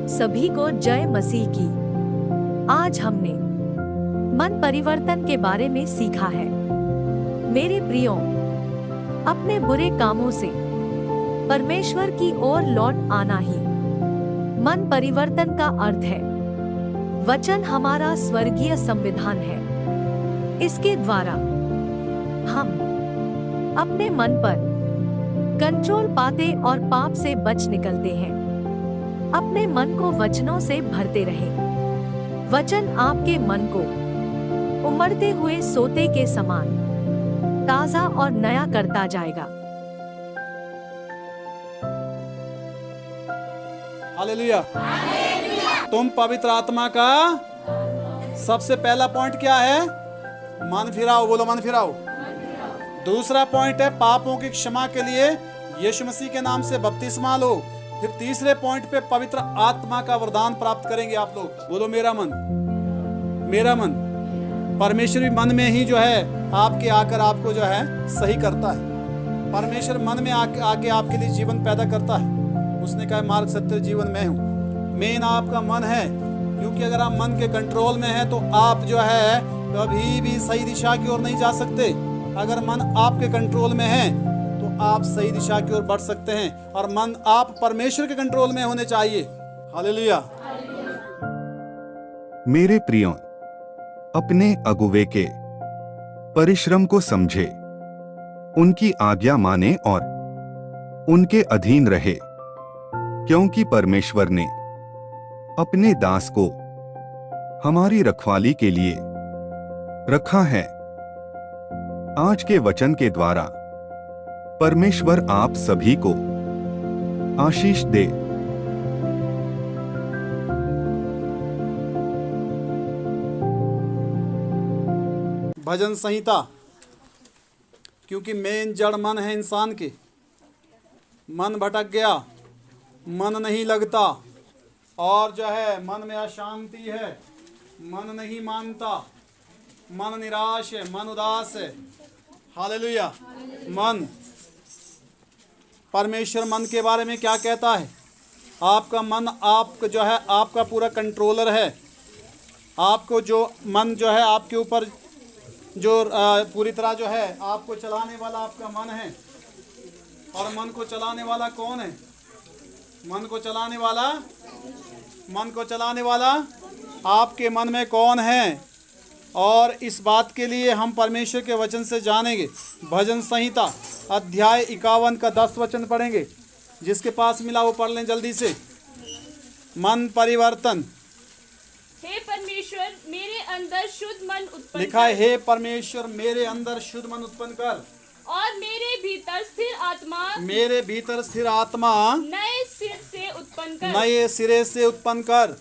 सभी को जय मसीह की। आज हमने मन परिवर्तन के बारे में सीखा है। मेरे प्रियो, अपने बुरे कामों से परमेश्वर की ओर लौट आना ही मन परिवर्तन का अर्थ है। वचन हमारा स्वर्गीय संविधान है। इसके द्वारा हम अपने मन पर कंट्रोल पाते और पाप से बच निकलते हैं। अपने मन को वचनों से भरते रहें। वचन आपके मन को उमड़ते हुए सोते के समान ताजा और नया करता जाएगा। हालेलुया। तुम पवित्र आत्मा का सबसे पहला पॉइंट क्या है? मन फिराओ। बोलो मन फिराओ। दूसरा पॉइंट है पापों की क्षमा के लिए यीशु मसीह के नाम से बपतिस्मा लो। फिर तीसरे पॉइंट पे पवित्र आत्मा का वरदान प्राप्त करेंगे आप लोग। बोलो मेरा मन। मेरा मन परमेश्वर भी मन में ही जो है आपके आकर आपको जो है सही करता है। परमेश्वर मन में आके आपके लिए जीवन पैदा करता है। उसने कहा मार्ग सत्य जीवन मैं हूँ। मेन आपका मन है, क्योंकि अगर आप मन के कंट्रोल में है तो आप जो है कभी भी सही दिशा की ओर नहीं जा सकते। अगर मन आपके कंट्रोल में है तो आप सही दिशा की ओर बढ़ सकते हैं, और मन आप परमेश्वर के कंट्रोल में होने चाहिए। हालेलुया। मेरे प्रियों, अपने अगुवे के परिश्रम को समझे, उनकी आज्ञा माने और उनके अधीन रहे, क्योंकि परमेश्वर ने अपने दास को हमारी रखवाली के लिए रखा है। आज के वचन के द्वारा परमेश्वर आप सभी को आशीष दे। भजन संहिता, क्योंकि मेन जड़ मन है इंसान के। मन भटक गया, मन नहीं लगता, और जो है मन में अशांति है, मन नहीं मानता, मन निराश है, मन उदास है। हालेलुया। मन, परमेश्वर मन के बारे में क्या कहता है? आपका मन आपका जो है आपका पूरा कंट्रोलर है। आपको जो मन जो है आपके ऊपर जो पूरी तरह जो है आपको चलाने वाला आपका मन है। और मन को चलाने वाला कौन है? मन को चलाने वाला आपके मन में कौन है? और इस बात के लिए हम परमेश्वर के वचन से जानेंगे। भजन संहिता अध्याय 51 का 10 वचन पढ़ेंगे। जिसके पास मिला वो पढ़ लें जल्दी से। मन परिवर्तन। हे परमेश्वर मेरे अंदर शुद्ध मन उत्पन्न लिखा है, हे परमेश्वर मेरे अंदर शुद्ध मन उत्पन्न कर, और मेरे भीतर स्थिर आत्मा नए सिरे से उत्पन्न कर।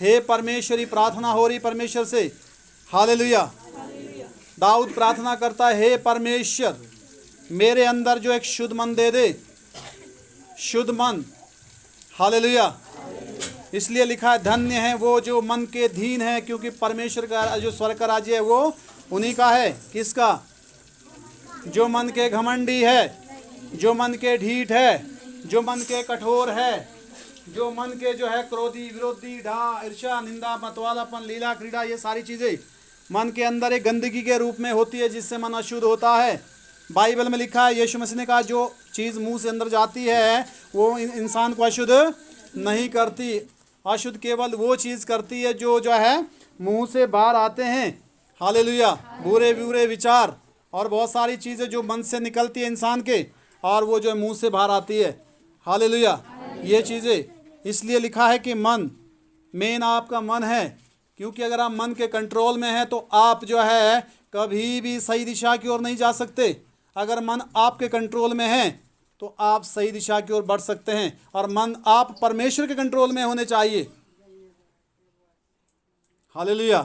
हे परमेश्वरी प्रार्थना हो रही परमेश्वर से। हालेलुया। दाऊद प्रार्थना करता है, हे परमेश्वर मेरे अंदर जो एक शुद्ध मन दे दे, शुद्ध मन। हालेलुया। इसलिए लिखा है, धन्य है वो जो मन के धीन है, क्योंकि परमेश्वर का जो स्वर्ग का राज्य है वो उन्हीं का है। किसका? जो मन के घमंडी है, जो मन के ढीठ है, जो मन के कठोर है, जो मन के जो है क्रोधी, विरोधी, ढा, ईर्ष्या, निंदा, मतवालापन, लीला, क्रीड़ा, ये सारी चीज़ें मन के अंदर एक गंदगी के रूप में होती है, जिससे मन अशुद्ध होता है। बाइबल में लिखा है, यीशु मसीह ने कहा जो चीज़ मुंह से अंदर जाती है वो इंसान को अशुद्ध नहीं करती। अशुद्ध केवल वो चीज़ करती है जो है मुंह से बाहर आते हैं। हालेलुया। बुरे बुरे विचार और बहुत सारी चीज़ें जो मन से निकलती है इंसान के, और वो जो मुंह से बाहर आती है। हालेलुया। ये चीज़ें इसलिए लिखा है कि मन, मेन आपका मन है, क्योंकि अगर आप मन के कंट्रोल में हैं तो आप जो है कभी भी सही दिशा की ओर नहीं जा सकते। अगर मन आपके कंट्रोल में है तो आप सही दिशा की ओर बढ़ सकते हैं, और मन आप परमेश्वर के कंट्रोल में होने चाहिए। हालेलुया।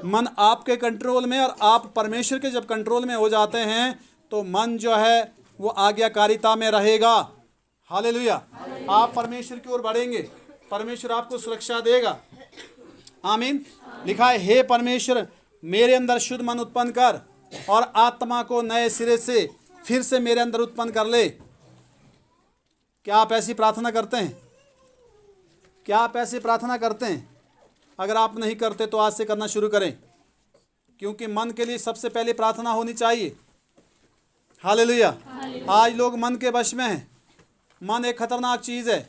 मन आपके कंट्रोल में, और आप परमेश्वर के जब कंट्रोल में हो जाते हैं तो मन जो है वो आज्ञाकारिता में रहेगा। हालेलुया। आप परमेश्वर की ओर बढ़ेंगे, परमेश्वर आपको सुरक्षा देगा। आमीन। लिखा है, हे परमेश्वर मेरे अंदर शुद्ध मन उत्पन्न कर, और आत्मा को नए सिरे से फिर से मेरे अंदर उत्पन्न कर ले। क्या आप ऐसी प्रार्थना करते हैं? क्या आप ऐसे प्रार्थना करते हैं? अगर आप नहीं करते तो आज से करना शुरू करें, क्योंकि मन के लिए सबसे पहले प्रार्थना होनी चाहिए। हालेलुया। आज लोग मन के वश में हैं। मन एक खतरनाक चीज़ है,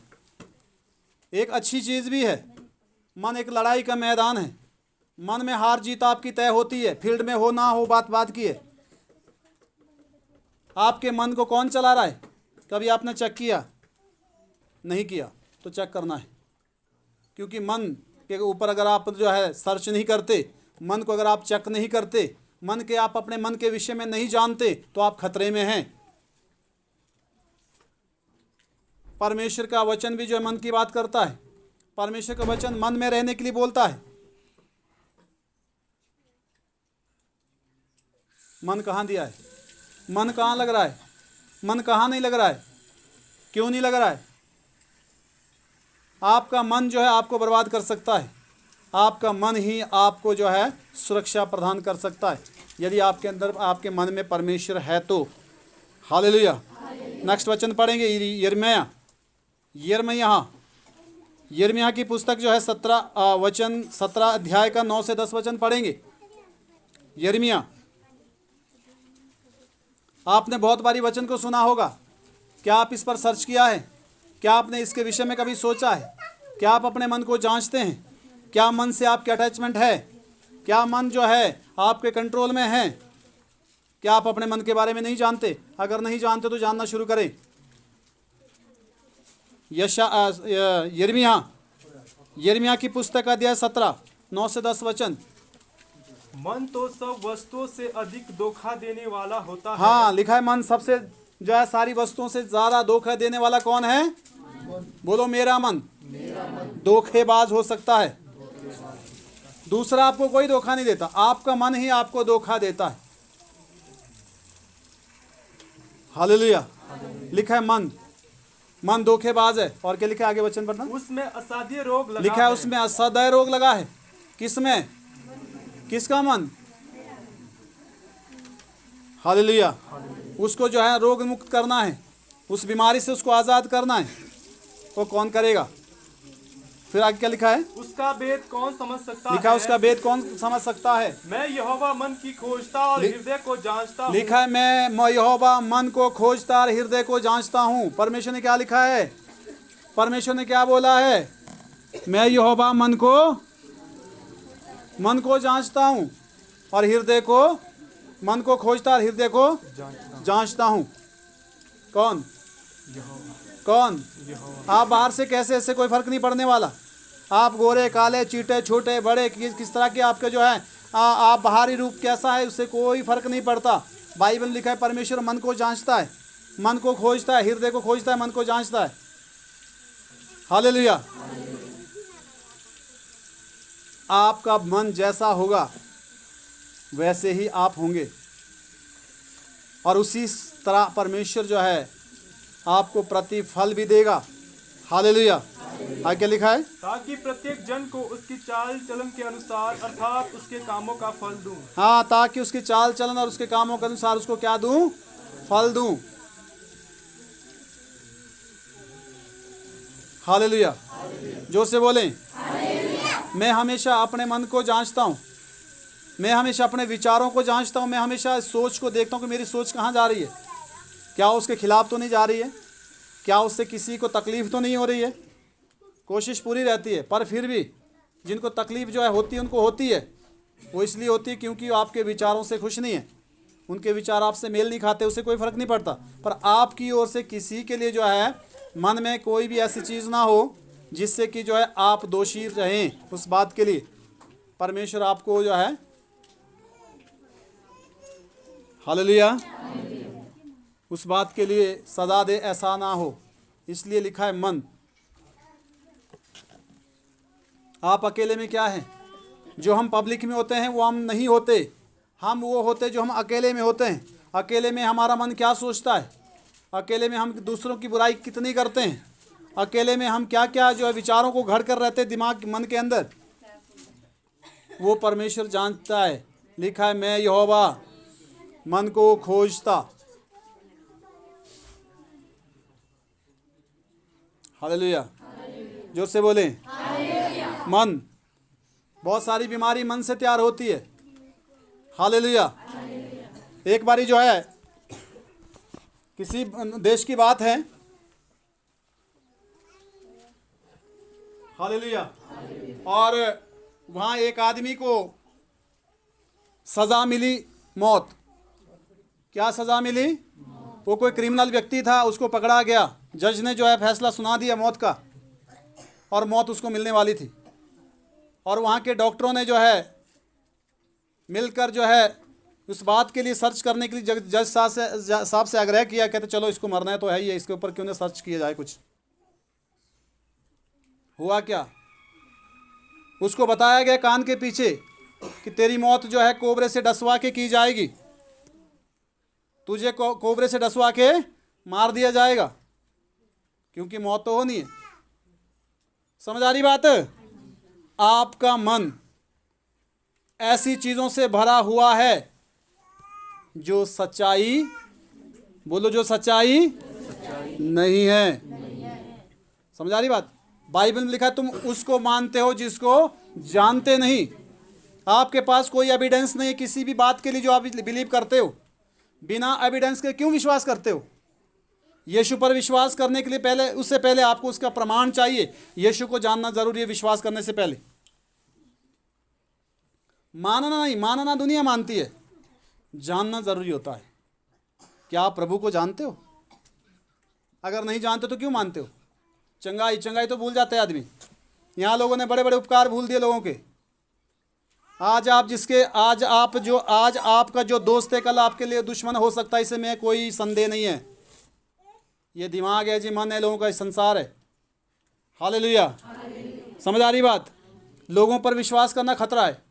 एक अच्छी चीज़ भी है। मन एक लड़ाई का मैदान है। मन में हार जीत आपकी तय होती है, फील्ड में हो ना हो बात बात की है। आपके मन को कौन चला रहा है? कभी आपने चेक किया? नहीं किया तो चेक करना है, क्योंकि मन के ऊपर अगर आप जो है सर्च नहीं करते, मन को अगर आप चेक नहीं करते, मन के आप अपने मन के विषय में नहीं जानते, तो आप खतरे में हैं। परमेश्वर का वचन भी जो है मन की बात करता है। परमेश्वर का वचन मन में रहने के लिए बोलता है। मन कहाँ दिया है? मन कहाँ लग रहा है? मन कहाँ नहीं लग रहा है? क्यों नहीं लग रहा है? आपका मन जो है आपको बर्बाद कर सकता है। आपका मन ही आपको जो है सुरक्षा प्रदान कर सकता है, यदि आपके अंदर, आपके मन में परमेश्वर है तो। हालेलुया। नेक्स्ट वचन पढ़ेंगे यिर्मयाह की पुस्तक जो है 17 अध्याय का 9 से 10 वचन पढ़ेंगे। यिर्मयाह, आपने बहुत बारी वचन को सुना होगा। क्या आप इस पर सर्च किया है? क्या आपने इसके विषय में कभी सोचा है? क्या आप अपने मन को जांचते हैं? क्या मन से आपकी अटैचमेंट है? क्या मन जो है आपके कंट्रोल में है? क्या आप अपने मन के बारे में नहीं जानते? अगर नहीं जानते तो जानना शुरू करें। यिर्मयाह की पुस्तक अध्याय 17 9 से 10 वचन। मन तो सब वस्तुओं से अधिक धोखा देने वाला होता है। हाँ, लिखा है मन सबसे जो है सारी वस्तुओं से ज्यादा धोखा देने वाला कौन है? बोलो मेरा मन धोखेबाज हो सकता है। दूसरा आपको कोई धोखा नहीं देता, आपका मन ही आपको धोखा देता है। हालेलुया। लिखा है मन धोखेबाज है। और क्या लिखा है आगे वचन पढ़ना? उसमें असाध्य रोग लगा लिखा है उसमें असह्य रोग लगा है। किसमें? किसका मन? हालेलुया। उसको जो है रोग मुक्त करना है, उस बीमारी से उसको आज़ाद करना है। वो कौन करेगा? फिर आगे क्या लिखा है? उसका भेद कौन समझ सकता लिखा है है? उसका भेद कौन समझ सकता है? मैं यहोवा मन की खोजता और हृदय को जांचता हूँ। लिखा है मैं यहोवा मन को खोजता और हृदय को जांचता हूँ। परमेश्वर ने क्या लिखा है? परमेश्वर ने क्या बोला है? मैं यहोवा मन को जांचता हूँ और हृदय को, मन को खोजता और हृदय को जांचता हूँ। कौन? आप बाहर से कैसे, इससे कोई फर्क नहीं पड़ने वाला। आप गोरे काले चीटे छोटे बड़े किस तरह के आपके जो है आप बाहरी रूप कैसा है, उससे कोई फर्क नहीं पड़ता। बाइबल लिखा है परमेश्वर मन को जांचता है, मन को खोजता है, हृदय को खोजता है, मन को जांचता है। हालेलुया। आपका मन जैसा होगा वैसे ही आप होंगे, और उसी तरह परमेश्वर जो है आपको प्रतिफल भी देगा। हालेलुया। आगे लिखा है? ताकि प्रत्येक जन को उसकी चाल चलन के अनुसार अर्थात उसके कामों का फल दूं। हाँ, ताकि उसकी चाल चलन और उसके कामों के अनुसार उसको क्या दूं? फल दूं। हालेलुया। जोर से बोलें। मैं हमेशा अपने मन को जांचता हूँ, मैं हमेशा अपने विचारों को जांचता हूँ, मैं हमेशा सोच को देखता हूँ कि मेरी सोच कहाँ जा रही है। क्या उसके खिलाफ तो नहीं जा रही है? क्या उससे किसी को तकलीफ तो नहीं हो रही है? कोशिश पूरी रहती है, पर फिर भी जिनको तकलीफ जो है होती है उनको होती है। वो इसलिए होती है क्योंकि वो आपके विचारों से खुश नहीं है, उनके विचार आपसे मेल नहीं खाते, उससे कोई फ़र्क नहीं पड़ता। पर आपकी ओर से किसी के लिए जो है मन में कोई भी ऐसी चीज़ ना हो जिससे कि जो है आप दोषी रहें उस बात के लिए। परमेश्वर आपको जो है, हालेलुया, उस बात के लिए सदा दे ऐसा ना हो। इसलिए लिखा है मन। आप अकेले में क्या है? जो हम पब्लिक में होते हैं वो हम नहीं होते, हम वो होते जो हम अकेले में होते हैं। अकेले में हमारा मन क्या सोचता है, अकेले में हम दूसरों की बुराई कितनी करते हैं, अकेले में हम क्या क्या जो है विचारों को घड़ कर रहते दिमाग मन के अंदर, वो परमेश्वर जानता है। लिखा है मैं यहोवा मन को खोजता। हालेलुया। जोर से बोलें। मन। बहुत सारी बीमारी मन से तैयार होती है। हालेलुया। एक बारी जो है किसी देश की बात है, हालेलुया, और वहाँ एक आदमी को सज़ा मिली, मौत। क्या सज़ा मिली? वो कोई क्रिमिनल व्यक्ति था, उसको पकड़ा गया, जज ने जो है फैसला सुना दिया मौत का, और मौत उसको मिलने वाली थी। और वहाँ के डॉक्टरों ने जो है मिलकर जो है उस बात के लिए सर्च करने के लिए जज साहब से आग्रह किया, कहते चलो इसको मरना है तो है ही है, इसके ऊपर क्यों ना सर्च किया जाए कुछ। हुआ क्या? उसको बताया गया कान के पीछे कि तेरी मौत जो है कोबरे से डसवा के की जाएगी, तुझे कोबरे से डसवा के मार दिया जाएगा, क्योंकि मौत तो होनी है। समझ आ रही बात? आपका मन ऐसी चीज़ों से भरा हुआ है जो सच्चाई, बोलो, जो सच्चाई नहीं है। समझ आ रही बात? बाइबल में लिखा है तुम उसको मानते हो जिसको जानते नहीं। आपके पास कोई एविडेंस नहीं है किसी भी बात के लिए जो आप बिलीव करते हो। बिना एविडेंस के क्यों विश्वास करते हो? यीशु पर विश्वास करने के लिए पहले, उससे पहले आपको उसका प्रमाण चाहिए। यीशु को जानना जरूरी है विश्वास करने से पहले। मानना नहीं, मानना दुनिया मानती है, जानना जरूरी होता है। क्या आप प्रभु को जानते हो? अगर नहीं जानते तो क्यों मानते हो? चंगाई तो भूल जाते हैं आदमी। यहाँ लोगों ने बड़े बड़े उपकार भूल दिए लोगों के। आज आपका जो दोस्त है कल आपके लिए दुश्मन हो सकता है, इसमें कोई संदेह नहीं है। ये दिमाग है जी, मन है, लोगों का संसार है। हालेलुया। समझ आ रही बात? लोगों पर विश्वास करना खतरा है।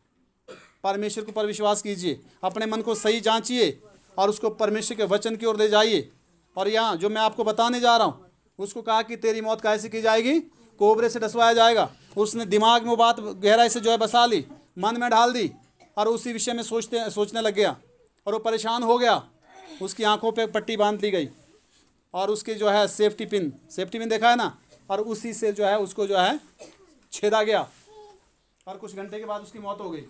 परमेश्वर के ऊपर विश्वास कीजिए, अपने मन को सही जांचिए और उसको परमेश्वर के वचन की ओर ले जाइए। और यहाँ जो मैं आपको बताने जा रहा हूँ, उसको कहा कि तेरी मौत कैसे की जाएगी? कोबरे से डसवाया जाएगा। उसने दिमाग में वो बात गहराई से जो है बसा ली, मन में डाल दी, और उसी विषय में सोचने लग गया, और वो परेशान हो गया। उसकी आंखों पे पट्टी बांध ली गई, और उसके जो है सेफ्टी पिन देखा है ना, और उसी से जो है उसको जो है छेदा गया, और कुछ घंटे के बाद उसकी मौत हो गई।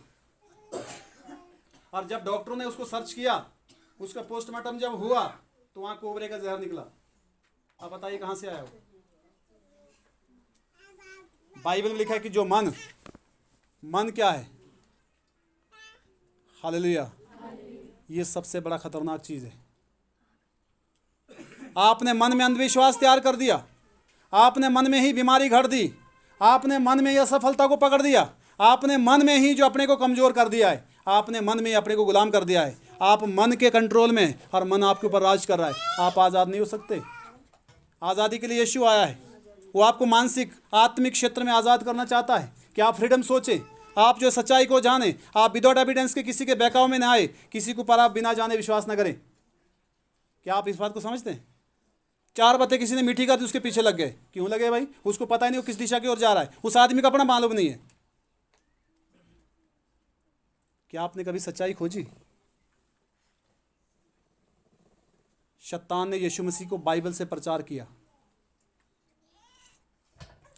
और जब डॉक्टरों ने उसको सर्च किया, उसका पोस्टमार्टम जब हुआ, तो वहाँ कोबरे का जहर निकला। अब बताइए कहाँ से आया वो? बाइबल में लिखा है कि जो मन क्या है? हालेलुया। ये सबसे बड़ा खतरनाक चीज़ है। आपने मन में अंधविश्वास तैयार कर दिया, आपने मन में ही बीमारी घड़ दी, आपने मन में ही असफलता को पकड़ दिया, आपने मन में ही जो अपने को कमज़ोर कर दिया है, आपने मन में ही अपने को गुलाम कर दिया है। आप मन के कंट्रोल में हैं और मन आपके ऊपर राज कर रहा है। आप आज़ाद नहीं हो सकते। आज़ादी के लिए यीशु आया है। वो आपको मानसिक आत्मिक क्षेत्र में आज़ाद करना चाहता है कि आप फ्रीडम सोचें, आप जो सच्चाई को जानें, आप विदाउट एविडेंस के किसी के बहकाव में न आए, किसी के ऊपर आप बिना जाने विश्वास न करें। क्या आप इस बात को समझते हैं? 4 बातें किसी ने मीठी कर दी, उसके पीछे लग गए। क्यों लगे भाई? उसको पता ही नहीं वो किस दिशा की ओर जा रहा है, उस आदमी का अपना मालूम नहीं है। क्या आपने कभी सच्चाई खोजी? शैतान ने यीशु मसीह को बाइबल से प्रचार किया।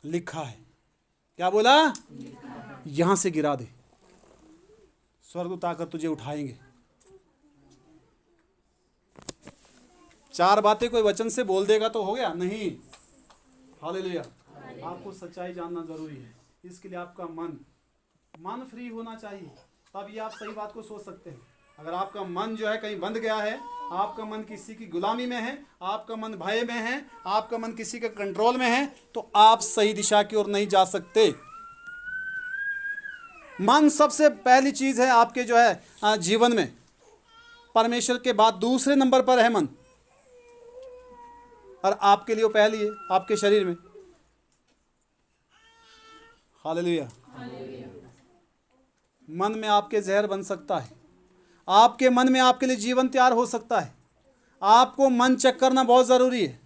लिखा है, क्या बोला? यहां से गिरा दे, स्वर्गदूत आकर तुझे उठाएंगे। 4 बातें कोई वचन से बोल देगा तो हो गया? नहीं। हालेलुया। आपको सच्चाई जानना जरूरी है। इसके लिए आपका मन फ्री होना चाहिए, तभी आप सही बात को सोच सकते हैं। अगर आपका मन जो है कहीं बंध गया है, आपका मन किसी की गुलामी में है, आपका मन भय में है, आपका मन किसी के कंट्रोल में है, तो आप सही दिशा की ओर नहीं जा सकते। मन सबसे पहली चीज है आपके जो है जीवन में। परमेश्वर के बाद दूसरे नंबर पर है मन, और आपके लिए वो पहली है आपके शरीर में। हालेलुया। मन में आपके जहर बन सकता है, आपके मन में आपके लिए जीवन तैयार हो सकता है। आपको मन चेक करना बहुत ज़रूरी है।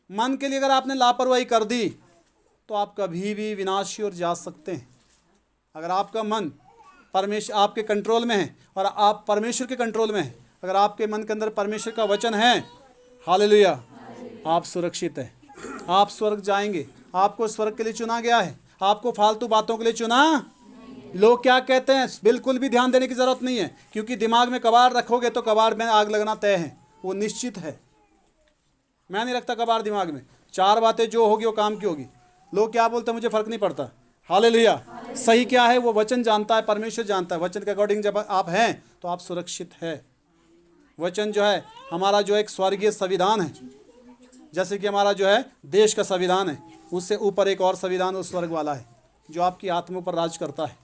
मन के लिए अगर आपने लापरवाही कर दी तो आप कभी भी विनाश की ओर जा सकते हैं। अगर आपका मन परमेश्वर आपके कंट्रोल में है और आप परमेश्वर के कंट्रोल में हैं, अगर आपके मन के अंदर परमेश्वर का वचन है, हालेलुया, आप सुरक्षित हैं। आप स्वर्ग जाएंगे। आपको स्वर्ग के लिए चुना गया है। आपको फालतू बातों के लिए चुना। लोग क्या कहते हैं बिल्कुल भी ध्यान देने की ज़रूरत नहीं है, क्योंकि दिमाग में कबाड़ रखोगे तो कबाड़ में आग लगना तय है, वो निश्चित है। मैं नहीं रखता कबाड़ दिमाग में, 4 बातें जो होगी वो काम की होगी। लोग क्या बोलते हैं मुझे फ़र्क नहीं पड़ता। हालेलुया। सही क्या है वो वचन जानता है, परमेश्वर जानता है। वचन के अकॉर्डिंग जब आप हैं तो आप सुरक्षित है। वचन जो है हमारा जो एक स्वर्गीय संविधान है, जैसे कि हमारा जो है देश का संविधान है, उससे ऊपर एक और संविधान उस स्वर्ग वाला है जो आपकी आत्मा पर राज करता है।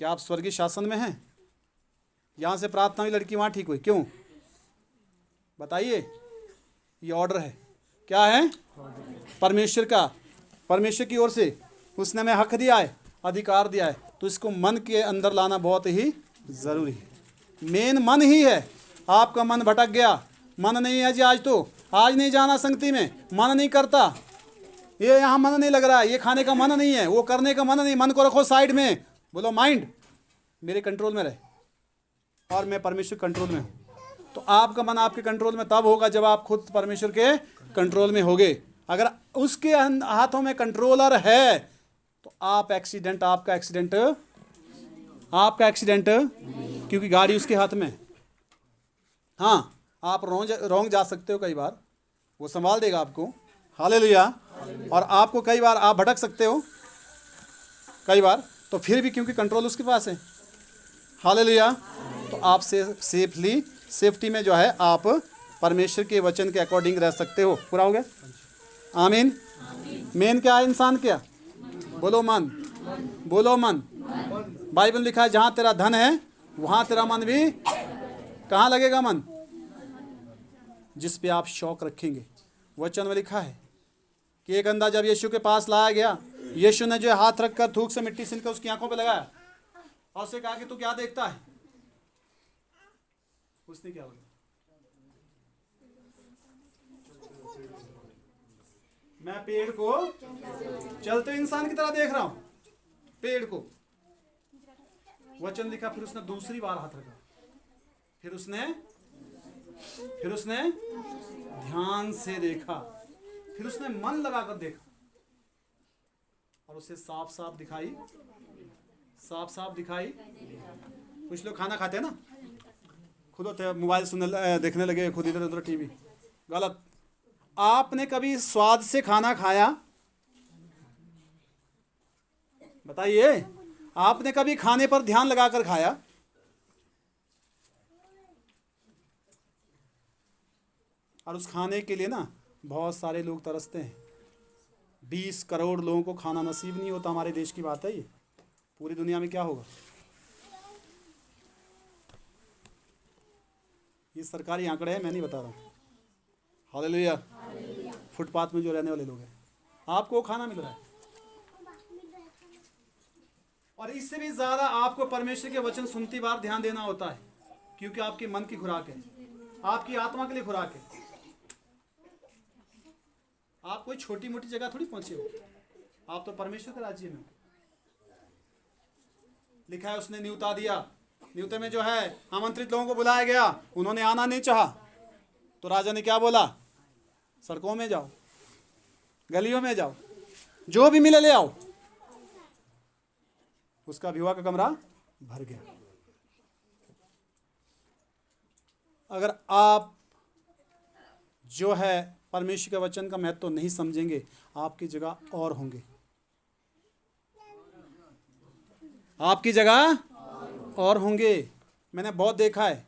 क्या आप स्वर्गीय शासन में हैं? यहाँ से प्रार्थना हुई, लड़की वहाँ ठीक हुई, क्यों बताइए? ये ऑर्डर है, क्या है? परमेश्वर का, परमेश्वर की ओर से उसने हमें हक दिया है, अधिकार दिया है, तो इसको मन के अंदर लाना बहुत ही ज़रूरी है। मेन मन ही है। आपका मन भटक गया, मन नहीं है जी, आज नहीं जाना संगति में, मन नहीं करता, ये यहाँ मन नहीं लग रहा है, ये खाने का मन नहीं है, वो करने का मन नहीं, मन को रखो साइड में, बोलो माइंड मेरे कंट्रोल में रहे और मैं परमेश्वर कंट्रोल में हूँ। तो आपका मन आपके कंट्रोल में तब होगा जब आप खुद परमेश्वर के कंट्रोल में होगे। अगर उसके हाथों में कंट्रोलर है तो आपका एक्सीडेंट क्योंकि गाड़ी उसके हाथ में। हाँ, आप रोंग जा सकते हो, कई बार वो संभाल देगा आपको। हालेलुया। और आपको कई बार आप भटक सकते हो कई बार, तो फिर भी क्योंकि कंट्रोल उसके पास है। हालेलुया। तो आप सेफ्टी में जो है आप परमेश्वर के वचन के अकॉर्डिंग रह सकते हो। पूरा हो गया? आमीन। मेन क्या है इंसान? क्या बोलो? मन। बोलो मन। बाइबल लिखा है जहाँ तेरा धन है वहाँ तेरा मन भी कहाँ लगेगा? मन, जिस पे आप शौक रखेंगे। वचन में लिखा है कि एक अंधा जब यीशु के पास लाया गया, यीशु ने जो हाथ रखकर थूक से मिट्टी छीनकर उसकी आंखों पे लगाया और उससे कहा कि तू क्या देखता है? उसने क्या बोला? मैं पेड़ को चलते इंसान की तरह देख रहा हूं, पेड़ को। वचन लिखा, फिर उसने दूसरी बार हाथ रखा, फिर उसने ध्यान से देखा, फिर उसने मन लगाकर देखा और उसे साफ साफ दिखाई। कुछ लोग खाना खाते हैं ना, खुद होते मोबाइल देखने लगे, खुद इधर उधर टीवी, गलत। आपने कभी स्वाद से खाना खाया? बताइए, आपने कभी खाने पर ध्यान लगाकर खाया? और उस खाने के लिए ना बहुत सारे लोग तरसते हैं। 20 करोड़ लोगों को खाना नसीब नहीं होता। हमारे देश की बात है ये, पूरी दुनिया में क्या होगा? ये सरकारी आंकड़े हैं, मैं नहीं बता रहा हूँ। हालेलुया। फुटपाथ में जो रहने वाले लोग हैं, आपको खाना मिल रहा है। और इससे भी ज़्यादा आपको परमेश्वर के वचन सुनती बार ध्यान देना होता है, क्योंकि आपके मन की खुराक है, आपकी आत्मा के लिए खुराक है। आप कोई छोटी मोटी जगह थोड़ी पहुंचे हो, आप तो परमेश्वर के राज्य में हो। लिखा है उसने न्योता दिया, न्योते में जो है आमंत्रित लोगों को बुलाया गया, उन्होंने आना नहीं चाहा, तो राजा ने क्या बोला? सड़कों में जाओ, गलियों में जाओ, जो भी मिले ले आओ। उसका विवाह का कमरा भर गया। अगर आप जो है परमेश्वर के वचन का महत्व नहीं समझेंगे, आपकी जगह और होंगे, आपकी जगह और होंगे। मैंने बहुत देखा है,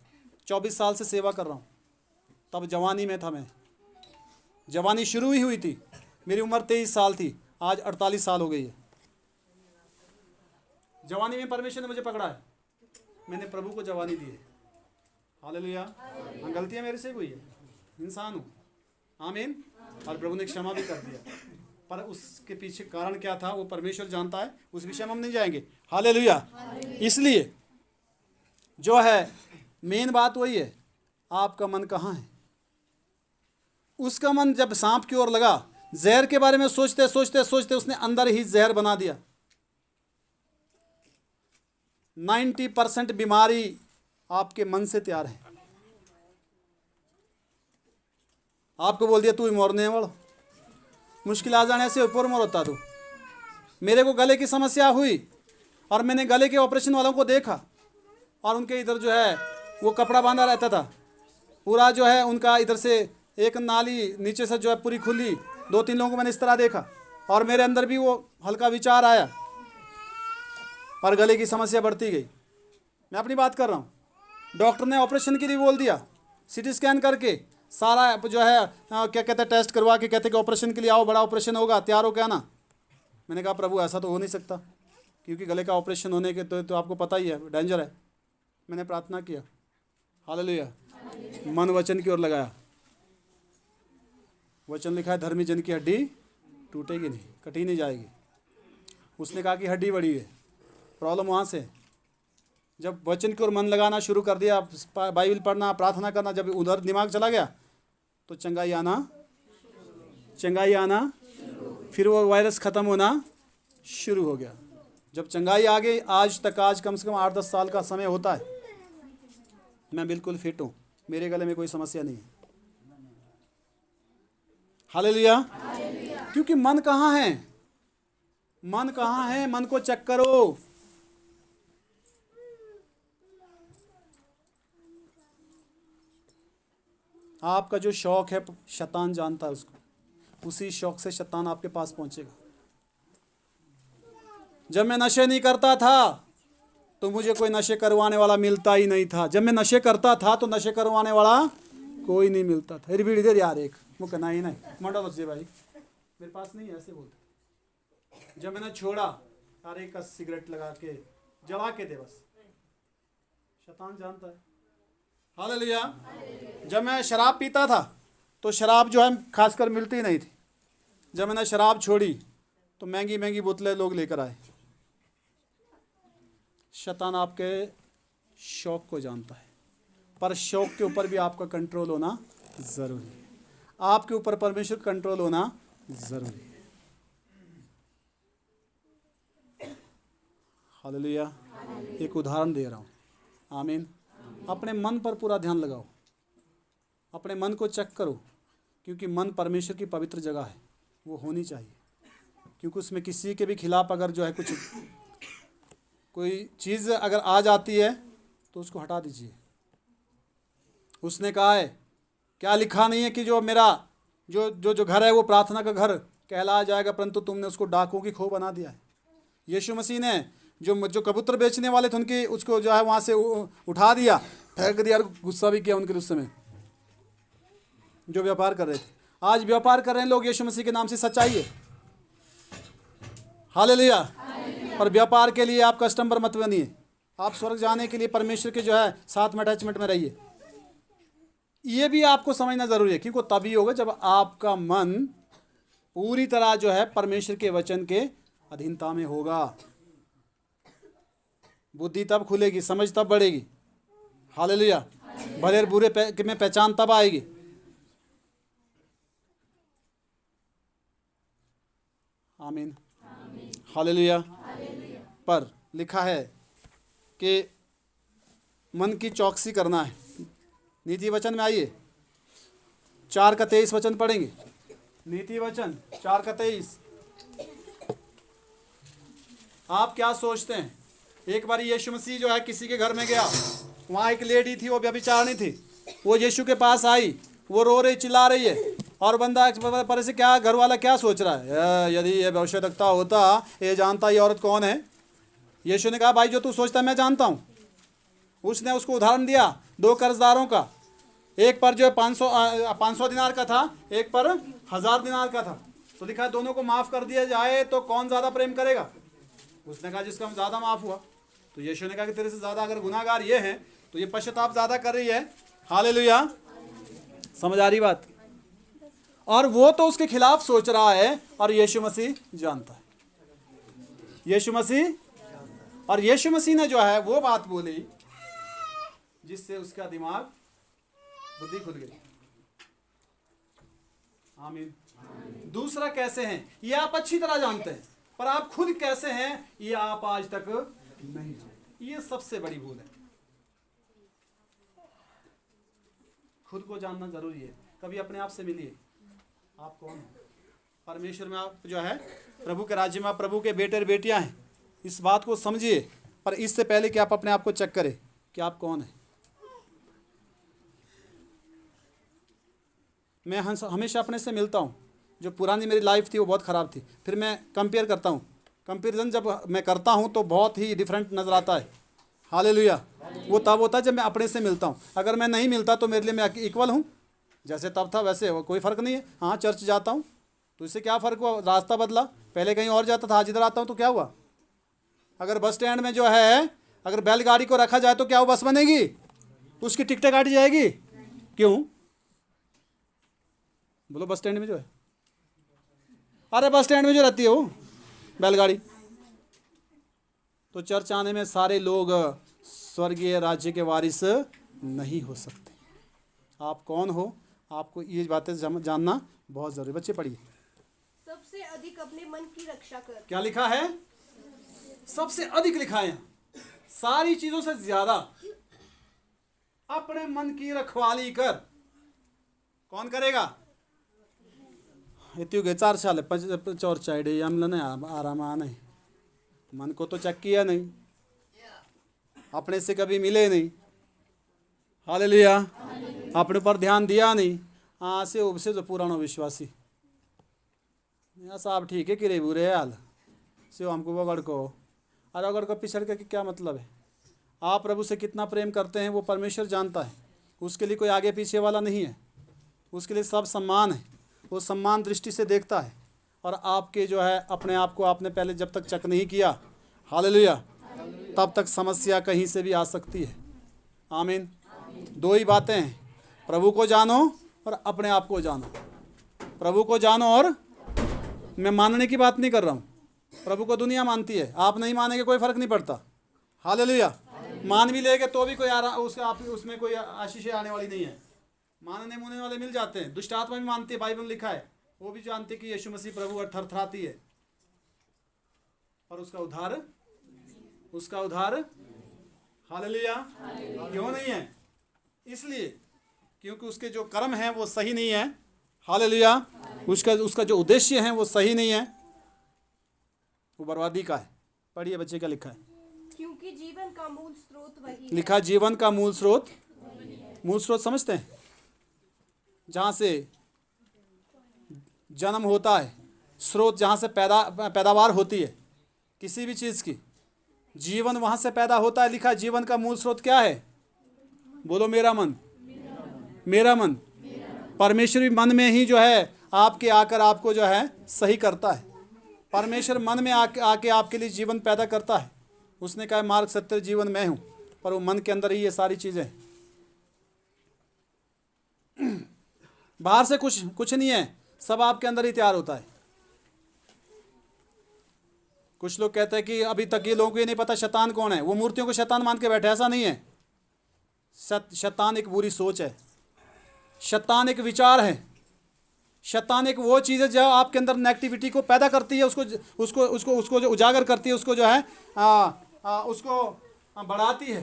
24 साल से सेवा कर रहा हूँ, तब जवानी में था मैं, जवानी शुरू ही हुई थी, मेरी उम्र 23 साल थी, आज 48 साल हो गई है। जवानी में परमेश्वर ने मुझे पकड़ा है, मैंने प्रभु को जवानी दी है। हालेलुया। गलतियाँ मेरे से हुई है, इंसान हूँ, आमीन। और प्रभु ने क्षमा भी कर दिया, पर उसके पीछे कारण क्या था वो परमेश्वर जानता है, उस विषय में हम नहीं जाएंगे। हालेलुया। इसलिए जो है मेन बात वही है, आपका मन कहाँ है? उसका मन जब सांप की ओर लगा, जहर के बारे में सोचते सोचते सोचते उसने अंदर ही जहर बना दिया। 90% बीमारी आपके मन से तैयार है। आपको बोल दिया तू ही मरने वाला, मुश्किल आ जाने से ऊपर मोर होता तू। मेरे को गले की समस्या हुई और मैंने गले के ऑपरेशन वालों को देखा और उनके इधर जो है वो कपड़ा बांधा रहता था, पूरा जो है उनका इधर से एक नाली नीचे से जो है पूरी खुली। 2-3 लोगों को मैंने इस तरह देखा और मेरे अंदर भी वो हल्का विचार आया और गले की समस्या बढ़ती गई। मैं अपनी बात कर रहा हूँ। डॉक्टर ने ऑपरेशन के लिए बोल दिया, सीटी स्कैन करके सारा जो है क्या कहते हैं टेस्ट करवा के कहते कि ऑपरेशन के लिए आओ, बड़ा ऑपरेशन होगा, तैयार हो क्या ना। मैंने कहा प्रभु ऐसा तो हो नहीं सकता, क्योंकि गले का ऑपरेशन होने के तो आपको पता ही है डेंजर है। मैंने प्रार्थना किया, हालेलुया, मन वचन की ओर लगाया। वचन लिखा है धर्मी जन की हड्डी टूटेगी नहीं, कटी नहीं जाएगी। उसने कहा कि हड्डी बड़ी है, प्रॉब्लम वहाँ से। जब वचन की ओर मन लगाना शुरू कर दिया, बाइबल पढ़ना, प्रार्थना करना, जब उधर दिमाग चला गया तो चंगाई आना, फिर वो वायरस ख़त्म होना शुरू हो गया। जब चंगाई आ गई, आज कम से कम 8-10 साल का समय होता है, मैं बिल्कुल फिट हूँ, मेरे गले में कोई समस्या नहीं है। हालेलुया। क्योंकि मन कहाँ है? मन कहाँ है? मन को चेक करो। आपका जो शौक है शैतान जानता है उसको, उसी शौक से शैतान आपके पास पहुंचेगा। जब मैं नशे नहीं करता था तो मुझे कोई नशे करवाने वाला मिलता ही नहीं था। जब मैं नशे करता था तो नशे करवाने वाला कोई नहीं मिलता था। इधर इधर यार एक वो कहना ही नहीं मंडा बच्चे भाई मेरे पास नहीं है, ऐसे बोलते। जब मैंने छोड़ा, यार एक का सिगरेट लगा के जला के दे, बस शैतान जानता है। हालेलुया। जब मैं शराब पीता था तो शराब जो है खासकर मिलती नहीं थी। जब मैंने शराब छोड़ी तो महंगी महंगी बोतलें लोग लेकर आए। शैतान आपके शौक को जानता है, पर शौक के ऊपर भी आपका कंट्रोल होना ज़रूरी है। आपके ऊपर परमेश्वर कंट्रोल होना ज़रूरी है। हालेलुया। एक उदाहरण दे रहा हूँ, आमीन। अपने मन पर पूरा ध्यान लगाओ, अपने मन को चेक करो, क्योंकि मन परमेश्वर की पवित्र जगह है, वो होनी चाहिए। क्योंकि उसमें किसी के भी खिलाफ अगर जो है कुछ कोई चीज़ अगर आ जाती है तो उसको हटा दीजिए। उसने कहा है, क्या लिखा नहीं है कि जो मेरा जो घर है वो प्रार्थना का घर कहलाया जाएगा, परंतु तुमने उसको डाकुओं की खो बना दिया है। यीशु मसीह ने जो कबूतर बेचने वाले थे उनकी उसको जो है वहाँ से उठा दिया, फेंक दिया, और गुस्सा भी किया उनके उस समय जो व्यापार कर रहे थे। आज व्यापार कर रहे हैं लोग यीशु मसीह के नाम से, सच्चाई है। हालेलुया। पर व्यापार के लिए आप कस्टमर मत बनिए। आप स्वर्ग जाने के लिए परमेश्वर के जो है साथ में अटैचमेंट में रहिए। ये भी आपको समझना ज़रूरी है, क्योंकि तभी होगा जब आपका मन पूरी तरह जो है परमेश्वर के वचन के अधीनता में होगा। बुद्धि तब खुलेगी, समझ तब बढ़ेगी। हालेलुया। भले और बुरे में पहचान तब आएगी। आमीन। हालेलुया। पर लिखा है कि मन की चौकसी करना है। नीति वचन में आइए, 4:23 वचन पढ़ेंगे। नीति वचन 4:23। आप क्या सोचते हैं? एक बार यीशु मसीह जो है किसी के घर में गया, वहाँ एक लेडी थी, वो व्यभिचारिणी थी। वो यीशु के पास आई, वो रो रही, चिल्ला रही है, और बंदा पर से क्या घर वाला क्या सोच रहा है, यदि ये भविष्यवक्ता होता ये जानता ये औरत कौन है। यीशु ने कहा, भाई जो तू सोचता है मैं जानता हूँ। उसने उसको उदाहरण दिया 2 कर्जदारों का, एक पर जो है 500 दिनार का था, एक पर 1000 दिनार का था। तो लिखा दोनों को माफ़ कर दिया जाए तो कौन ज़्यादा प्रेम करेगा? उसने कहा जिसका ज़्यादा माफ़ हुआ। तो यीशु ने कहा कि तेरे से ज़्यादा अगर गुनाहगार ये हैं तो ये पश्चाताप ज़्यादा कर रही है। हालेलुया। समझ आ रही बात? और वो तो उसके खिलाफ सोच रहा है, और यीशु मसीह जानता है। यीशु मसीह, और यीशु मसीह ने जो है वो बात बोली जिससे उसका दिमाग, बुद्धि खुल गई। आमीन। दूसरा कैसे हैं ये आप अच्छी तरह जानते हैं, पर आप खुद कैसे हैं ये आप आज तक नहीं जानते। ये सबसे बड़ी भूल है। खुद को जानना जरूरी है। कभी अपने आप से मिलिए, आप कौन हो? परमेश्वर में आप जो है प्रभु के राज्य में आप प्रभु के बेटे और बेटियां हैं, इस बात को समझिए। पर इससे पहले कि आप अपने आप को चेक करें कि आप कौन हैं। मैं हमेशा अपने से मिलता हूँ। जो पुरानी मेरी लाइफ थी वो बहुत ख़राब थी, फिर मैं कंपेयर करता हूँ। कंपेरिजन जब मैं करता हूँ तो बहुत ही डिफरेंट नज़र आता है। हालेलुया। वो तब होता है जब मैं अपने से मिलता हूँ। अगर मैं नहीं मिलता तो मेरे लिए मैं इक्वल हूँ, जैसे तब था वैसे हो, कोई फ़र्क नहीं है। हाँ, चर्च जाता हूँ तो इससे क्या फ़र्क हुआ, रास्ता बदला, पहले कहीं और जाता था, आज इधर आता हूँ तो क्या हुआ। अगर बस स्टैंड में जो है अगर बैलगाड़ी को रखा जाए तो क्या वो बस बनेगी, उसकी टिकटें काटी जाएगी। क्यों बोलो, बस स्टैंड में जो है, अरे बस स्टैंड में जो रहती है वो बैलगाड़ी। तो चर्च आने में सारे लोग स्वर्गीय राज्य के वारिस नहीं हो सकते। आप कौन हो, आपको ये बातें जानना बहुत ज़रूरी। बच्चे पढ़िए। सबसे अधिक अपने मन की रक्षा कर। क्या लिखा है, सबसे अधिक लिखा है, सारी चीजों से ज्यादा अपने मन की रखवाली कर। कौन करेगा, इतने 4 साल चौर चाइडे हमला नहीं आराम नहीं, मन को तो चेक किया नहीं, अपने से कभी मिले नहीं। हालेलुया। अपने पर ध्यान दिया नहीं। हाँ से उबसे जो पुरानो विश्वासी साहब ठीक है कि बुरे हाल से हमको वगड़ को, अरे वगड़ को पिछड़ के क्या मतलब है। आप प्रभु से कितना प्रेम करते हैं वो परमेश्वर जानता है। उसके लिए कोई आगे पीछे वाला नहीं है, उसके लिए सब सम्मान है। वो सम्मान दृष्टि से देखता है। और आपके जो है अपने आप को आपने पहले जब तक चेक नहीं किया, हालेलुया, तब तक समस्या कहीं से भी आ सकती है। आमीन। 2 ही बातें हैं, प्रभु को जानो और अपने आप को जानो। प्रभु को जानो, और मैं मानने की बात नहीं कर रहा हूँ, प्रभु को दुनिया मानती है, आप नहीं मानेंगे कोई फ़र्क नहीं पड़ता। हालेलुया। मान भी लेंगे तो भी कोई उसमें कोई आशीष आने वाली नहीं है। मानने मुनने वाले मिल जाते हैं, दुष्ट आत्मा भी मानती है, बाइबल में लिखा है, वो भी जानती है कि यीशु मसीह प्रभु और थरथराती है, पर उसका उद्धार हालेलुया क्यों नहीं है, इसलिए क्योंकि उसके जो कर्म हैं वो सही नहीं है। हालेलुया। उसका जो उद्देश्य है वो सही नहीं है, वो बर्बादी का है। पढ़िए बच्चे, क्या लिखा है, क्योंकि जीवन का मूल स्रोत वही लिखा है, जीवन का मूल स्रोत समझते हैं, जहाँ से जन्म होता है, स्रोत जहाँ से पैदावार होती है किसी भी चीज़ की, जीवन वहाँ से पैदा होता है। लिखा है जीवन का मूल स्रोत क्या है, बोलो मेरा मन। मेरा मन, परमेश्वर मन में ही जो है आपके आकर आपको जो है सही करता है। परमेश्वर मन में आके आपके लिए जीवन पैदा करता है। उसने कहा मार्ग सत्य जीवन मैं हूँ, पर वो मन के अंदर ही ये सारी चीज़ें, बाहर से कुछ नहीं है, सब आपके अंदर ही तैयार होता है। कुछ लोग कहते हैं कि अभी तक ये लोगों को ये नहीं पता शैतान कौन है, वो मूर्तियों को शैतान मान के बैठे। ऐसा नहीं है। शैतान एक बुरी सोच है, शैतान एक विचार है, शैतान एक वो चीज़ है जो आपके अंदर नेगेटिविटी को पैदा करती है, उसको जो उजागर करती है, उसको जो है उसको बढ़ाती है।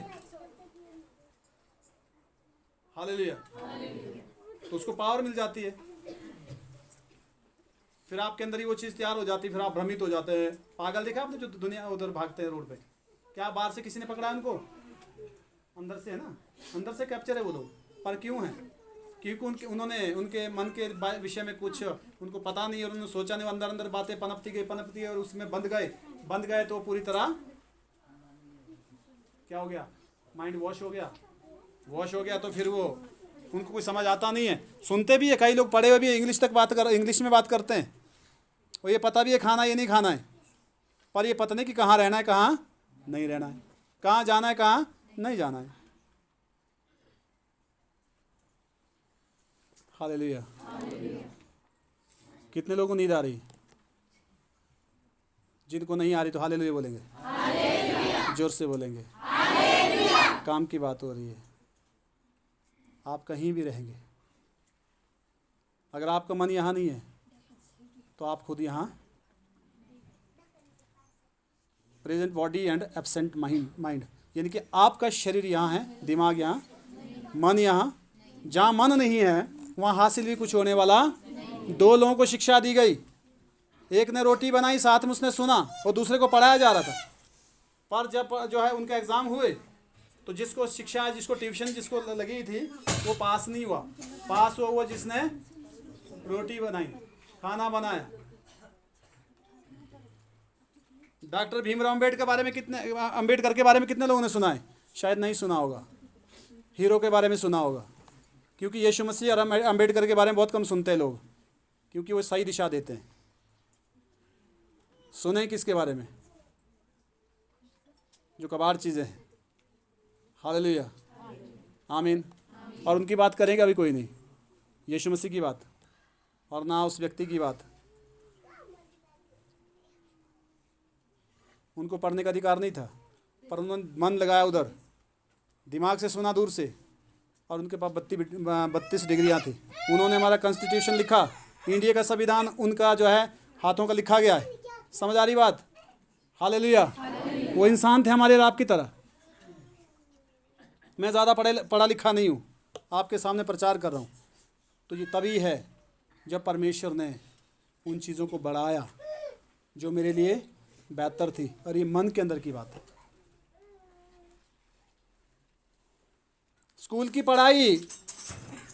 हालेलुया। तो उसको पावर मिल जाती है, फिर आपके अंदर ही वो चीज़ तैयार हो जाती है, फिर आप भ्रमित हो जाते हैं। पागल देखा आपने जो दुनिया उधर भागते हैं रोड पे, क्या बाहर से किसी ने पकड़ा उनको, अंदर से है ना, अंदर से कैप्चर है वो लोग। पर क्यों है, क्योंकि उनके मन के विषय में कुछ उनको पता नहीं, और उन्होंने सोचा नहीं, अंदर अंदर बातें पनपती गई और उसमें बंध गए तो पूरी तरह क्या हो गया, माइंड वॉश हो गया। तो फिर वो उनको कोई समझ आता नहीं है। सुनते भी है, कई लोग पढ़े हुए भी इंग्लिश में बात करते हैं, और ये पता भी है खाना ये नहीं खाना है, पर ये पता नहीं कि कहाँ रहना है कहाँ नहीं रहना है, कहाँ जाना है कहाँ नहीं जाना है। हालेलुया। कितने लोगों को नींद आ रही, जिनको नहीं आ रही तो हालेलुया बोलेंगे, जोर से बोलेंगे। काम की बात हो रही है, आप कहीं भी रहेंगे, अगर आपका मन यहाँ नहीं है तो आप खुद यहाँ present body and absent mind, यानी कि आपका शरीर यहाँ है, दिमाग यहाँ, मन यहाँ। जहाँ मन नहीं है वहाँ हासिल भी कुछ होने वाला। 2 लोगों को शिक्षा दी गई, एक ने रोटी बनाई, साथ में उसने सुना और दूसरे को पढ़ाया जा रहा था। पर जब जो है उनके एग्ज़ाम हुए तो जिसको शिक्षा, जिसको ट्यूशन जिसको लगी थी वो पास नहीं हुआ। पास हुआ जिसने रोटी बनाई, खाना बनाया। डॉक्टर भीमराव अम्बेडकर के बारे में कितने लोगों ने सुना है? शायद नहीं सुना होगा। हीरो के बारे में सुना होगा, क्योंकि यीशु मसीह और अम्बेडकर के बारे में बहुत कम सुनते हैं लोग, क्योंकि वो सही दिशा देते हैं। सुने किसके बारे में? जो कबाड़ चीज़ें हैं। हालेलुया, आमीन। और उनकी बात करेगा अभी कोई नहीं, यीशु मसीह की बात, और ना उस व्यक्ति की बात। उनको पढ़ने का अधिकार नहीं था, पर उन्होंने मन लगाया उधर, दिमाग से सुना दूर से, और उनके पास 32 डिग्रियाँ थी। उन्होंने हमारा कॉन्स्टिट्यूशन लिखा, इंडिया का संविधान उनका जो है हाथों का लिखा गया है। समझ आ रही बात? हालेलुया। वो इंसान थे हमारे और आपकी तरह। मैं ज़्यादा पढ़ा लिखा नहीं हूँ, आपके सामने प्रचार कर रहा हूँ। तो ये तभी है जब परमेश्वर ने उन चीज़ों को बढ़ाया जो मेरे लिए बेहतर थी, और ये मन के अंदर की बात है। स्कूल की पढ़ाई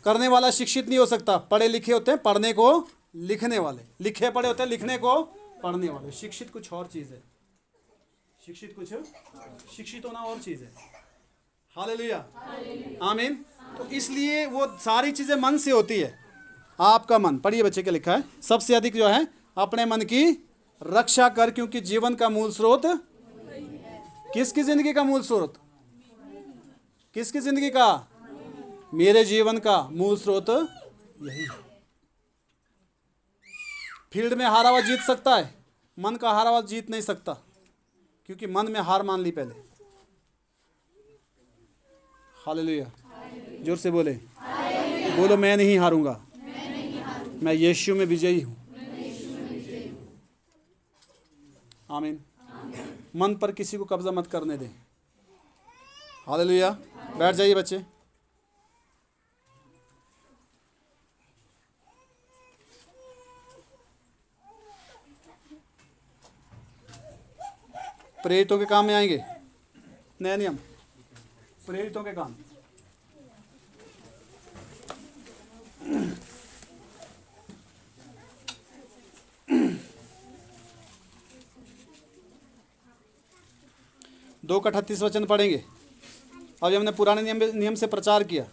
करने वाला शिक्षित नहीं हो सकता। पढ़े लिखे होते हैं पढ़ने को लिखने वाले, लिखे पढ़े होते हैं लिखने को पढ़ने वाले। शिक्षित कुछ और चीज़ है, शिक्षित होना और चीज़ है। हालेलुया, आमीन। तो इसलिए वो सारी चीज़ें मन से होती है। आपका मन, पढ़िए बच्चे क्या लिखा है, सबसे अधिक जो है अपने मन की रक्षा कर, क्योंकि जीवन का मूल स्रोत किसकी जिंदगी का मूल स्रोत? किसकी जिंदगी का? मेरे जीवन का मूल स्रोत यही है। फील्ड में हारा हुआ जीत सकता है, मन का हारा हुआ जीत नहीं सकता, क्योंकि मन में हार मान ली पहले। हालेलुया, जोर से बोले, बोलो मैं नहीं हारूंगा, मैं यीशु में विजयी हूँ। आमीन। मन पर किसी को कब्जा मत करने दें। हालेलुया। बैठ जाइए बच्चे। प्रेरितों के काम में आएंगे नए नियम, प्रेरितों के काम। दो का 38 वचन पढ़ेंगे। अभी हमने पुराने नियम से प्रचार किया।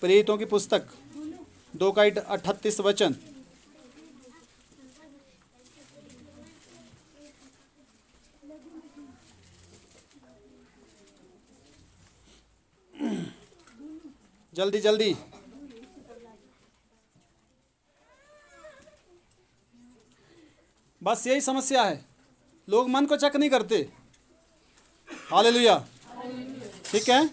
प्रेरितों की पुस्तक 2 का 38 वचन। जल्दी जल्दी। बस यही समस्या है, लोग मन को चेक नहीं करते। हालेलुया, ठीक है।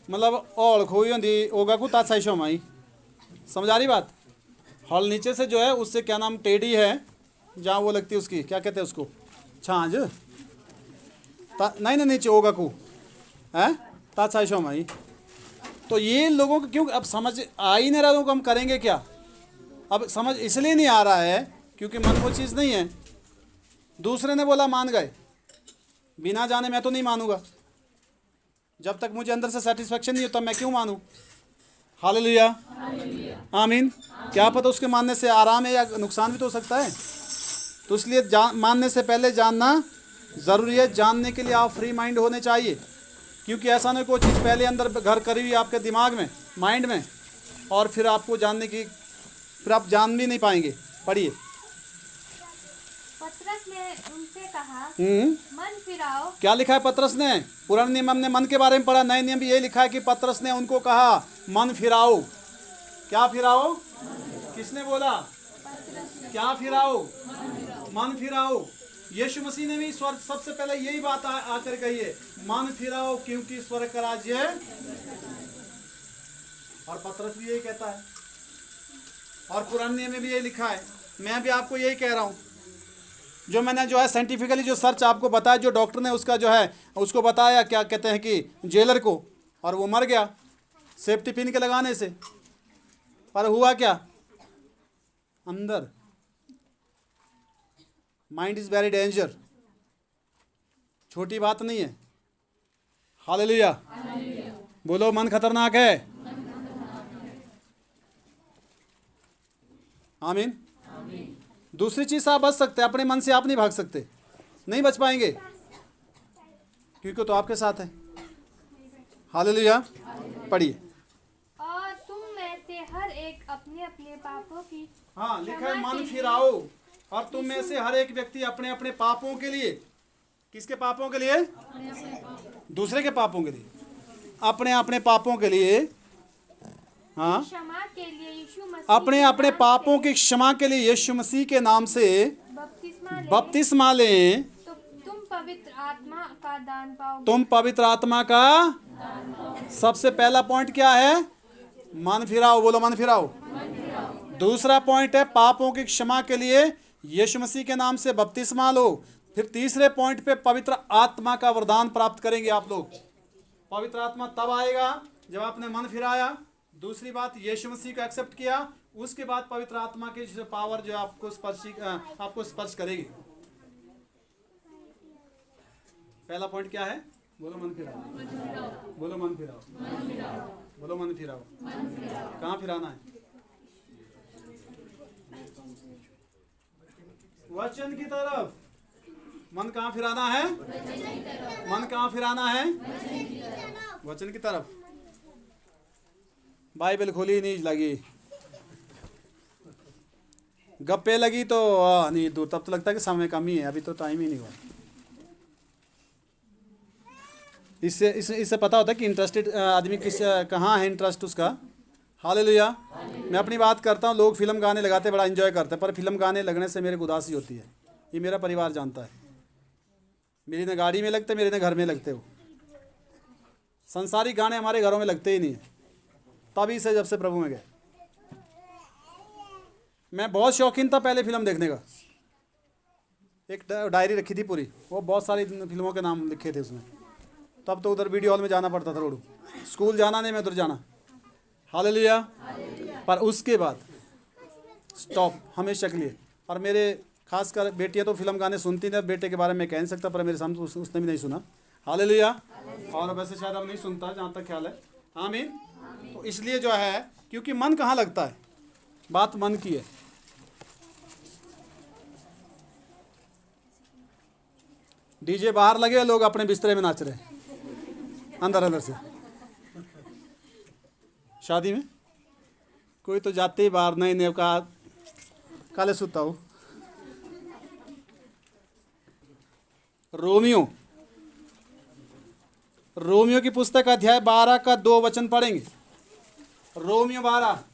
मतलब और खोई होंगी होगा को ता सही शोमाई। समझ आ रही बात? हल नीचे से जो है उससे क्या नाम टेढ़ी है, जहाँ वो लगती है उसकी क्या कहते हैं उसको, छांझ। नहीं नहीं नीचे होगा को है ता सही शोमाई। तो ये लोगों को क्यों अब समझ आ ही नहीं रहा, लोगों को हम करेंगे क्या? अब समझ इसलिए नहीं आ रहा है क्योंकि मन वो चीज़ नहीं है। दूसरे ने बोला मान गए, बिना जाने मैं तो नहीं मानूंगा। जब तक मुझे अंदर से सेटिस्फेक्शन नहीं होता मैं क्यों मानूं? हालेलुया, आमीन। क्या पता उसके मानने से आराम है या नुकसान भी तो हो सकता है। तो इसलिए मानने से पहले जानना ज़रूरी है। जानने के लिए आप फ्री माइंड होने चाहिए, क्योंकि ऐसा नहीं कोई चीज़ पहले अंदर घर करी हुई आपके दिमाग में, माइंड में, और फिर आपको जानने की, फिर आप जान भी नहीं पाएंगे। पढ़िए। पतरस ने उनसे कहा, मन फिराओ। क्या लिखा है पतरस ने? पुराने नियम हमने मन के बारे में पढ़ा, नए नियम भी यही लिखा है कि पतरस ने उनको कहा मन फिराओ। क्या फिराओ? किसने बोला? क्या फिराओ? मन फिराओ। यीशु मसीह ने भी सबसे पहले यही बात आकर कही है, मन फिराओ क्योंकि स्वर्ग का राज्य है। और पतरस भी यही कहता है, और पुराने नियम में भी यही लिखा है। मैं भी आपको यही कह रहा हूँ, जो मैंने जो है साइंटिफिकली जो सर्च आपको बताया, जो डॉक्टर ने उसका जो है उसको बताया, क्या कहते हैं कि जेलर को, और वो मर गया सेफ्टी पिन के लगाने से। पर हुआ क्या? अंदर माइंड इज वेरी डेंजर, छोटी बात नहीं है। हालेलुया। बोलो मन खतरनाक है। आमीन। दूसरी चीज से आप बच सकते हैं, अपने मन से आप नहीं भाग सकते, नहीं बच पाएंगे, क्योंकि तो आपके साथ है। हालेलुया। पढ़िए। और तुम में से हर एक अपने अपने पापों की हाँ, लिखा है मन फिराओ, और तुम में से हर एक व्यक्ति अपने अपने पापों के लिए, किसके पापों के लिए? दूसरे के पापों के लिए, अपने अपने पापों के लिए, हाँ, क्षमा के लिए यीशु मसीह अपने अपने पापों की क्षमा के लिए यीशु मसीह के नाम से बपतिस्मा ले, बपतिस्मा लें, तो तुम पवित्र आत्मा का दान पाओगे। तुम पवित्र आत्मा का। सबसे पहला पॉइंट क्या है? मन फिराओ। बोलो मन फिराओ। दूसरा पॉइंट है पापों की क्षमा के लिए यीशु मसीह के नाम से बपतिस्मा लो। फिर तीसरे पॉइंट पे पवित्र आत्मा का वरदान प्राप्त करेंगे आप लोग। पवित्र आत्मा तब आएगा जब आपने मन फिराया, दूसरी बात यीशु मसीह को एक्सेप्ट किया, उसके बाद पवित्र आत्मा की जो पावर जो आपको स्पर्श करेगी। पहला पॉइंट क्या है? बोलो मन फिराओ। बोलो मन फिराओ। बोलो मन फिराओ। कहाँ फिराना है? वचन की तरफ। मन कहाँ फिराना है? मन कहाँ फिराना है? वचन की तरफ। बाइबल खोली नहीं लगी, गप्पे लगी तो नहीं, तो तब तो लगता है कि समय कम ही है, अभी तो टाइम ही नहीं हुआ। इससे पता होता है कि इंटरेस्टेड आदमी किस कहाँ है, इंटरेस्ट उसका। हालेलुया। मैं अपनी बात करता हूँ, लोग फिल्म गाने लगाते बड़ा एंजॉय करते हैं, पर फिल्म गाने लगने से मेरे को उदासी होती है। ये मेरा परिवार जानता है। मेरी न गाड़ी में लगते, मेरे न घर में लगते हो। संसारिक गाने हमारे घरों में लगते ही नहीं है, तभी से जब से प्रभु में गए। मैं बहुत शौकीन था पहले फिल्म देखने का। एक डायरी रखी थी पूरी, वो बहुत सारी फिल्मों के नाम लिखे थे उसमें। तब तो उधर वीडियो हॉल में जाना पड़ता था, रोडू स्कूल जाना नहीं, मैं उधर जाना। हालेलुया। पर उसके बाद स्टॉप हमेशा के लिए। और मेरे खासकर बेटियां तो फिल्म गाने सुनती थी, बेटे के बारे में कह नहीं सकता, पर मेरे सामने उसने भी नहीं सुना। हालेलुया। और वैसे शायद अब नहीं सुनता, जहाँ तक ख्याल है। आमीन। तो इसलिए जो है, क्योंकि मन कहाँ लगता है, बात मन की है। डीजे बाहर लगे, लोग अपने बिस्तरे में नाच रहे हैं अंदर अंदर से। शादी में कोई तो जाते ही बाहर, नहीं नहीं का काले सुता हूँ। रोमियो की पुस्तक अध्याय 12 का 2 वचन पढ़ेंगे। रोमियो 12।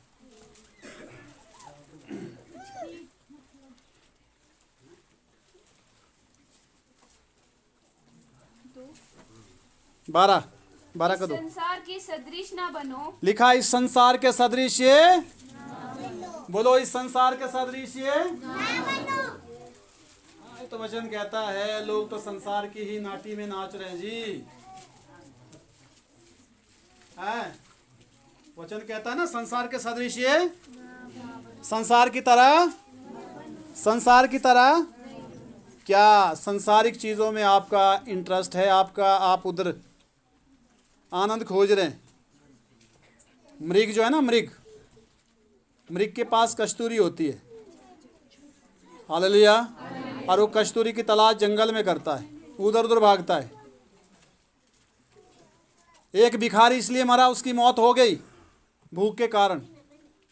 बारह का 2। संसार के सदृश ना बनो। लिखा इस संसार के सदृश ये, बोलो इस संसार के सदृश ये तो वचन कहता है। लोग तो संसार की ही नाटी में नाच रहे हैं जी। है वचन कहता है ना, संसार के सदृश ये, संसार की तरह। संसार की तरह क्या? संसारिक चीजों में आपका इंटरेस्ट है, आप उधर आनंद खोज रहे हैं। मृग जो है ना, मृग के पास कस्तूरी होती है। हालेलुया। और वो कस्तूरी की तलाश जंगल में करता है, उधर उधर भागता है। एक भिखारी इसलिए मरा, उसकी मौत हो गई भूख के कारण।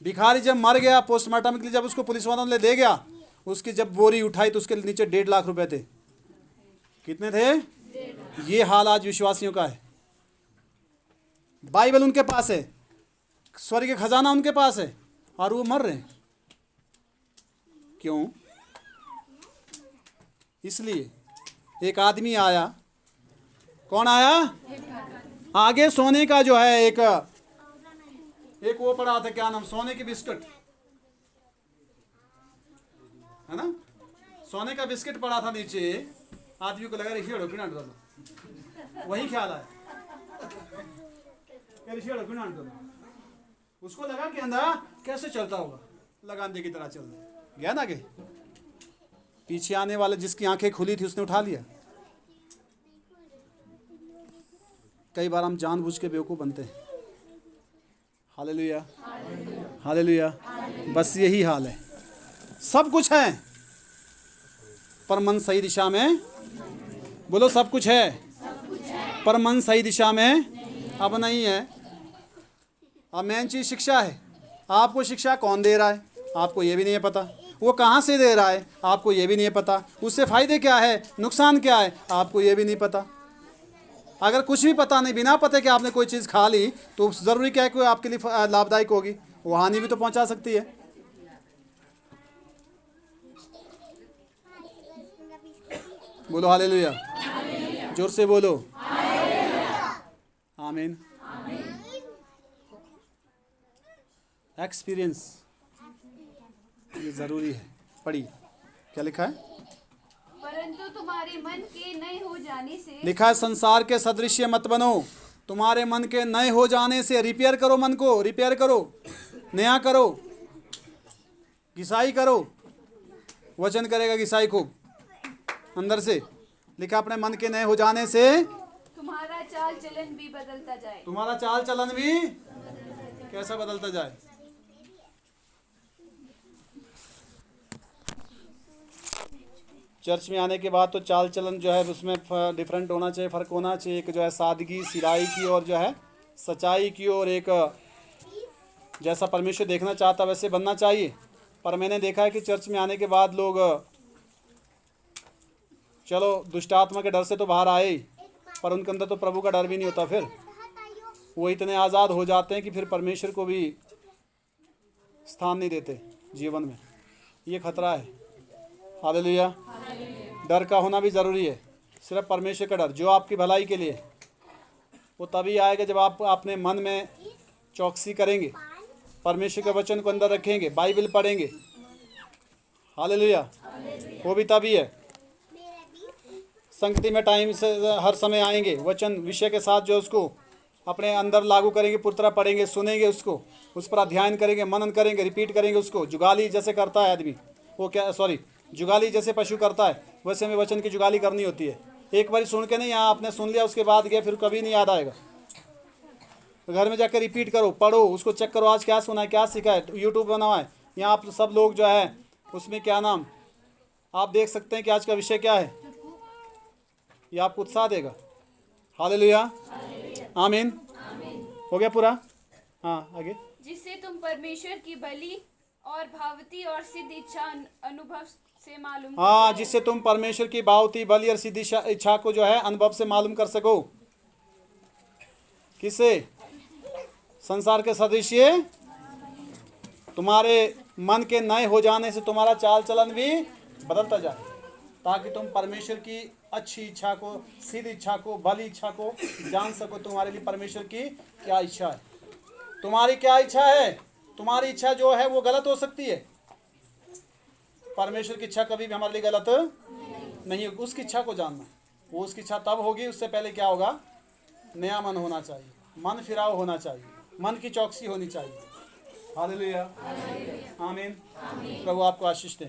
भिखारी जब मर गया, पोस्टमार्टम के लिए जब उसको पुलिस वालों ने ले गया, उसकी जब बोरी उठाई तो उसके नीचे 1.5 लाख रुपए थे। कितने थे? ये हाल आज विश्वासियों का है। बाइबल उनके पास है, स्वर्ग के खजाना उनके पास है, और वो मर रहे हैं। क्यों? इसलिए एक आदमी आया। कौन आया? आगे सोने का जो है एक वो पड़ा था, क्या नाम, सोने की बिस्किट है ना, सोने का बिस्किट पड़ा था नीचे। आदमी को लगा ऋषि ढोकना डालो, वही ख्याल आया, ऋषि ढोकना डालो। उसको लगा कि अंधा कैसे चलता होगा, लगान दे की तरह चल गया ना। आगे पीछे आने वाले जिसकी आंखें खुली थी उसने उठा लिया। कई बार हम जानबूझ के बेवकूफ़ बनते हैं। Hallelujah, hallelujah. बस यही हाल है, सब कुछ है पर मन सही दिशा में, बोलो सब कुछ है पर मन सही दिशा में अब नहीं है। अब मेन चीज़ शिक्षा है। आपको शिक्षा कौन दे रहा है आपको ये भी नहीं है पता, वो कहाँ से दे रहा है आपको ये भी नहीं है पता, उससे फ़ायदे क्या है नुकसान क्या है आपको ये भी नहीं पता। अगर कुछ भी पता नहीं, बिना पता कि आपने कोई चीज़ खा ली तो ज़रूरी क्या है कोई आपके लिए लाभदायक होगी, वो हानि भी तो पहुंचा सकती है। बोलो हालेलुया, जोर से बोलो आमीन। एक्सपीरियंस ये ज़रूरी है। पढ़िए क्या लिखा है। परंतु तुम्हारे मन के नए हो जाने से, लिखा है संसार के सदृश्य मत बनो, तुम्हारे मन के नए हो जाने से। रिपेयर करो मन को, रिपेयर करो, नया करो, घिसाई करो। वचन करेगा घिसाई खूब अंदर से। लिखा अपने मन के नए हो जाने से तुम्हारा चाल चलन भी बदलता जाए। तुम्हारा चाल चलन भी कैसा बदलता जाए। चर्च में आने के बाद तो चाल चलन जो है उसमें डिफरेंट होना चाहिए, फ़र्क होना चाहिए। एक जो है सादगी सिराई की और जो है सच्चाई की और एक जैसा परमेश्वर देखना चाहता वैसे बनना चाहिए। पर मैंने देखा है कि चर्च में आने के बाद लोग चलो दुष्ट आत्मा के डर से तो बाहर आए पर उनके अंदर तो प्रभु का डर भी नहीं होता। फिर वो इतने आज़ाद हो जाते हैं कि फिर परमेश्वर को भी स्थान नहीं देते जीवन में। ये खतरा है। हालेलुया। डर का होना भी ज़रूरी है, सिर्फ परमेश्वर का डर जो आपकी भलाई के लिए। वो तभी आएगा जब आप अपने मन में चौकसी करेंगे, परमेश्वर के वचन को अंदर रखेंगे, बाइबल पढ़ेंगे। हालेलुया। वो भी तभी है। संगति में टाइम से हर समय आएंगे, वचन विषय के साथ जो उसको अपने अंदर लागू करेंगे, पूरी तरह पढ़ेंगे, सुनेंगे उसको, उस पर अध्ययन करेंगे, मनन करेंगे, रिपीट करेंगे उसको। जुगाली जैसे करता है आदमी, वो क्या जुगाली जैसे पशु करता है वैसे में वचन की जुगाली करनी होती है। एक बार सुन के नहीं, यहाँ आपने सुन लिया उसके बाद गया फिर कभी नहीं याद आएगा। घर में जाकर रिपीट करो, पढ़ो, उसको चेक करो आज क्या सुना है, क्या सीखा है। यूट्यूब बना हुआ है, यहाँ आप सब लोग जो है उसमें क्या नाम आप देख सकते हैं कि आज का विषय क्या है। ये आपको उत्साह देगा। हालेलुया, आमीन। हो गया पूरा। हाँ आगे। जिससे तुम परमेश्वर की बलि और भावती और सिद्ध इच्छा अनुभव से मालूम हाँ, जिससे तुम परमेश्वर की भावती बलि और सिद्ध इच्छा को जो है अनुभव से मालूम कर सको। किससे? संसार के सदृश्य तुम्हारे मन के नए हो जाने से तुम्हारा चाल चलन भी बदलता जाए, ताकि तुम परमेश्वर की अच्छी इच्छा को, सिद्ध इच्छा को, भली इच्छा को जान सको। तुम्हारे लिए परमेश्वर की क्या इच्छा है। तुम्हारी क्या इच्छा है? तुम्हारी इच्छा जो है वो गलत हो सकती है। परमेश्वर की इच्छा कभी भी हमारे लिए गलत नहीं होगी। उसकी इच्छा को जानना, वो उसकी इच्छा तब होगी, उससे पहले क्या होगा? नया मन होना चाहिए, मन फिराव होना चाहिए, मन की चौकसी होनी चाहिए। हालेलुया, आमीन। प्रभु आपको आशीष दें।